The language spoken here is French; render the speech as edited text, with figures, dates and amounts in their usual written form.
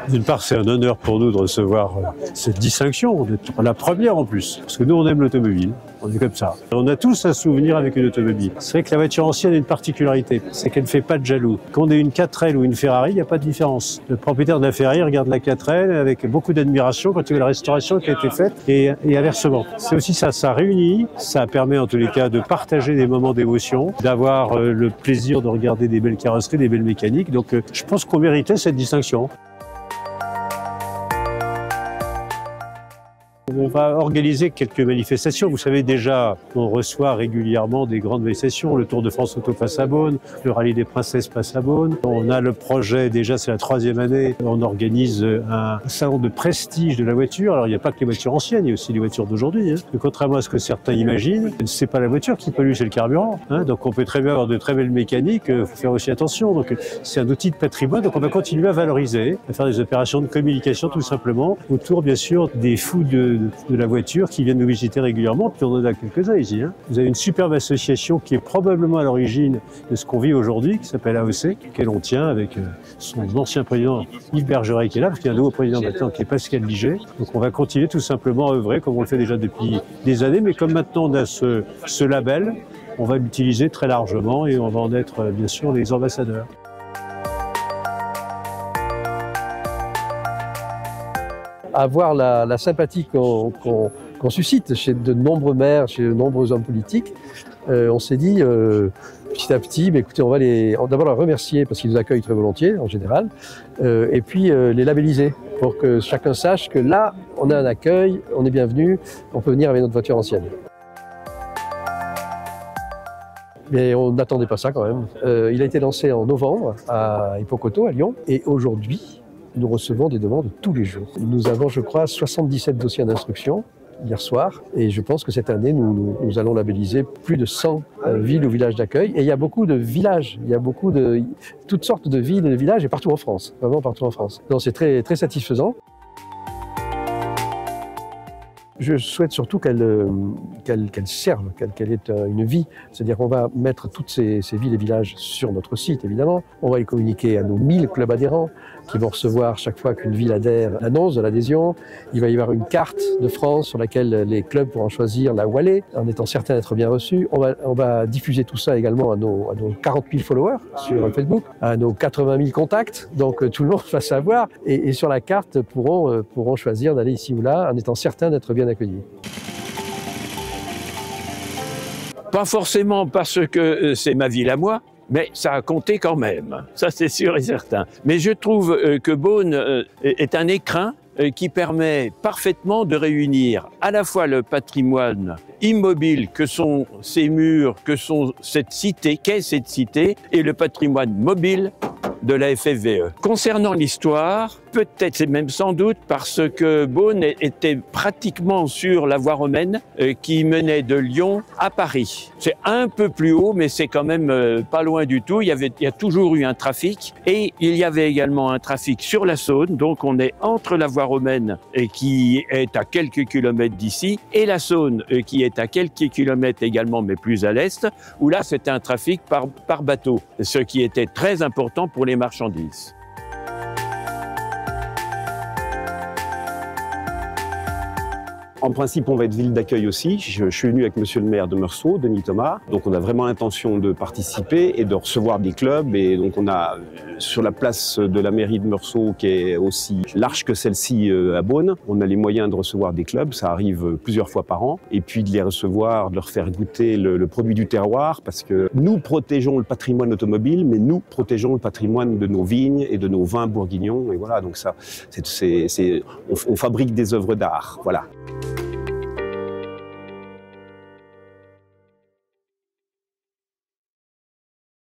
D'une part, c'est un honneur pour nous de recevoir cette distinction, d'être la première en plus, parce que nous, on aime l'automobile, on est comme ça. On a tous un souvenir avec une automobile. C'est vrai que la voiture ancienne a une particularité, c'est qu'elle ne fait pas de jaloux. Quand on est une 4L ou une Ferrari, il n'y a pas de différence. Le propriétaire de la Ferrari regarde la 4L avec beaucoup d'admiration quand il voit la restauration qui a été faite et inversement. C'est aussi ça, ça réunit, ça permet en tous les cas de partager des moments d'émotion, d'avoir le plaisir de regarder des belles carrosseries, des belles mécaniques. Donc je pense qu'on méritait cette distinction. On va organiser quelques manifestations. Vous savez déjà, on reçoit régulièrement des grandes manifestations. Le Tour de France Auto passe à Beaune, le Rallye des Princesses passe à Beaune. On a le projet, déjà c'est la 3e année, on organise un salon de prestige de la voiture. Alors il n'y a pas que les voitures anciennes, il y a aussi les voitures d'aujourd'hui. Contrairement à ce que certains imaginent, c'est pas la voiture qui pollue, c'est le carburant. Donc on peut très bien avoir de très belles mécaniques, il faut faire aussi attention. Donc c'est un outil de patrimoine, donc on va continuer à valoriser, à faire des opérations de communication tout simplement, autour bien sûr des fous de la voiture qui viennent nous visiter régulièrement, puis on en a quelques-uns ici. Vous avez une superbe association qui est probablement à l'origine de ce qu'on vit aujourd'hui, qui s'appelle AOC, qu'elle on tient avec son ancien président Yves Bergeret qui est là, parce qu'il y a un nouveau président maintenant qui est Pascal Liget. Donc on va continuer tout simplement à œuvrer comme on le fait déjà depuis des années, mais comme maintenant on a ce label, on va l'utiliser très largement et on va en être bien sûr les ambassadeurs. Avoir la sympathie qu'on suscite chez de nombreux maires, chez de nombreux hommes politiques, on s'est dit petit à petit, mais écoutez, on va d'abord les remercier parce qu'ils nous accueillent très volontiers en général, et puis les labelliser pour que chacun sache que là, on a un accueil, on est bienvenu, on peut venir avec notre voiture ancienne. Mais on n'attendait pas ça quand même. Il a été lancé en novembre à Hippocoto, à Lyon, et aujourd'hui, nous recevons des demandes tous les jours. Nous avons, je crois, 77 dossiers d'instruction hier soir. Et je pense que cette année, nous allons labelliser plus de 100 villes ou villages d'accueil. Et il y a beaucoup de villages, il y a beaucoup de toutes sortes de villes et de villages, et partout en France, vraiment partout en France. Donc c'est très, très satisfaisant. Je souhaite surtout qu'elle serve, qu'elle ait une vie. C'est-à-dire qu'on va mettre toutes ces villes et villages sur notre site, évidemment. On va les communiquer à nos 1000 clubs adhérents qui vont recevoir chaque fois qu'une ville adhère l'annonce de l'adhésion. Il va y avoir une carte de France sur laquelle les clubs pourront choisir là où aller, en étant certains d'être bien reçus. On va diffuser tout ça également à nos 40 000 followers sur Facebook, à nos 80 000 contacts. Donc tout le monde va savoir. Et sur la carte, pourront choisir d'aller ici ou là, en étant certains d'être bien accueillis. Pas forcément parce que c'est ma ville à moi, mais ça a compté quand même, ça c'est sûr et certain. Mais je trouve que Beaune est un écrin qui permet parfaitement de réunir à la fois le patrimoine immobile que sont ces murs, que sont cette cité, qu'est cette cité, et le patrimoine mobile de la FFVE. Concernant l'histoire, peut-être, c'est même sans doute parce que Beaune était pratiquement sur la voie romaine qui menait de Lyon à Paris. C'est un peu plus haut, mais c'est quand même pas loin du tout. Il y a toujours eu un trafic et il y avait également un trafic sur la Saône. Donc on est entre la voie romaine qui est à quelques kilomètres d'ici et la Saône qui est à quelques kilomètres également, mais plus à l'est, où là c'était un trafic par bateau, ce qui était très important pour les marchandises. En principe, on va être ville d'accueil aussi. Je suis venu avec monsieur le maire de Meursault, Denis Thomas. Donc on a vraiment l'intention de participer et de recevoir des clubs. Et donc on a sur la place de la mairie de Meursault, qui est aussi large que celle-ci à Beaune, on a les moyens de recevoir des clubs. Ça arrive plusieurs fois par an. Et puis de les recevoir, de leur faire goûter le produit du terroir. Parce que nous protégeons le patrimoine automobile, mais nous protégeons le patrimoine de nos vignes et de nos vins bourguignons. Et voilà, donc ça, on fabrique des œuvres d'art. Voilà.